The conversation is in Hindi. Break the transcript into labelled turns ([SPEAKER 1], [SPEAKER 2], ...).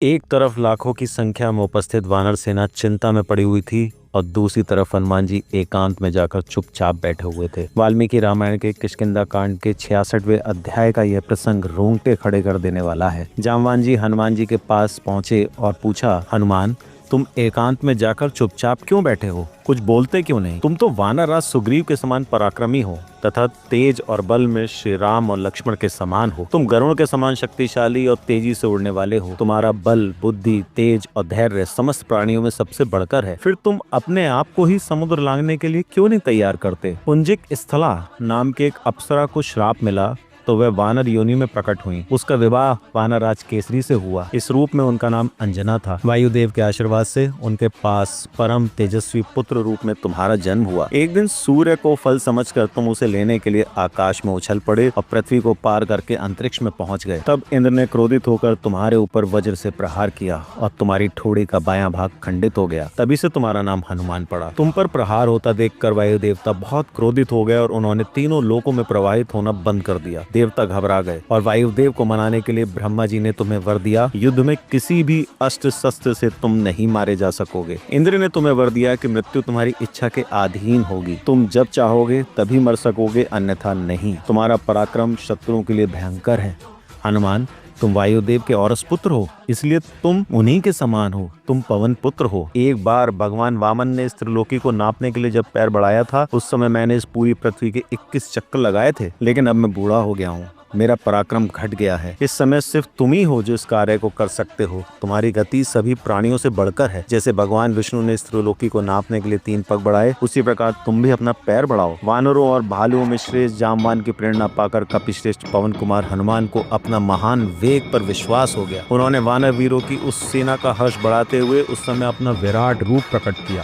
[SPEAKER 1] एक तरफ लाखों की संख्या में उपस्थित वानर सेना चिंता में पड़ी हुई थी और दूसरी तरफ हनुमान जी एकांत में जाकर चुपचाप बैठे हुए थे। वाल्मीकि रामायण के किष्किंधा कांड के 66वें अध्याय का यह प्रसंग रोंगटे खड़े कर देने वाला है। जामवान जी हनुमान जी के पास पहुंचे और पूछा, हनुमान, तुम एकांत में जाकर चुपचाप क्यों बैठे हो? कुछ बोलते क्यों नहीं? तुम तो वानर राज सुग्रीव के समान पराक्रमी हो तथा तेज और बल में श्री राम और लक्ष्मण के समान हो। तुम गरुड़ के समान शक्तिशाली और तेजी से उड़ने वाले हो। तुम्हारा बल, बुद्धि, तेज और धैर्य समस्त प्राणियों में सबसे बढ़कर है। फिर तुम अपने आप को ही समुद्र लांघने के लिए क्यों नहीं तैयार करते? पुंजिक स्थला नाम के एक अप्सरा को श्राप मिला तो वह वानर योनि में प्रकट हुई। उसका विवाह वानर राज केसरी से हुआ। इस रूप में उनका नाम अंजना था। वायुदेव के आशीर्वाद से उनके पास परम तेजस्वी पुत्र रूप में तुम्हारा जन्म हुआ। एक दिन सूर्य को फल समझकर तुम उसे लेने के लिए आकाश में उछल पड़े और पृथ्वी को पार करके अंतरिक्ष में पहुंच गए। तब इंद्र ने क्रोधित होकर तुम्हारे ऊपर वज्र से प्रहार किया और तुम्हारी ठोड़ी का बायां भाग खंडित हो गया। तभी से तुम्हारा नाम हनुमान पड़ा। तुम पर प्रहार होता देखकर वायु देवता बहुत क्रोधित हो गए और उन्होंने तीनों लोकों में प्रवाहित होना बंद कर दिया। देवता घबरा गए और वायुदेव को मनाने के लिए ब्रह्मा जी ने तुम्हें वर दिया, युद्ध में किसी भी अस्त्र शस्त्र से तुम नहीं मारे जा सकोगे। इंद्र ने तुम्हें वर दिया कि मृत्यु तुम्हारी इच्छा के अधीन होगी। तुम जब चाहोगे तभी मर सकोगे, अन्यथा नहीं। तुम्हारा पराक्रम शत्रुओं के लिए भयंकर है। हनुमान, तुम वायुदेव के औरस पुत्र हो, इसलिए तुम उन्हीं के समान हो। तुम पवन पुत्र हो। एक बार भगवान वामन ने इस त्रिलोकी को नापने के लिए जब पैर बढ़ाया था, उस समय मैंने इस पूरी पृथ्वी के 21 चक्कर लगाए थे। लेकिन अब मैं बूढ़ा हो गया हूँ, मेरा पराक्रम घट गया है। इस समय सिर्फ तुम ही हो जो इस कार्य को कर सकते हो। तुम्हारी गति सभी प्राणियों से बढ़कर है। जैसे भगवान विष्णु ने इस त्रिलोकी को नापने के लिए 3 पग बढ़ाए, उसी प्रकार तुम भी अपना पैर बढ़ाओ। वानरों और भालुओं में श्रेष्ठ जामवान की प्रेरणा पाकर कपिश्रेष्ठ पवन कुमार हनुमान को अपना महान वेग पर विश्वास हो गया। उन्होंने वानर वीरों की उस सेना का हर्ष बढ़ाते हुए उस समय अपना विराट रूप प्रकट किया।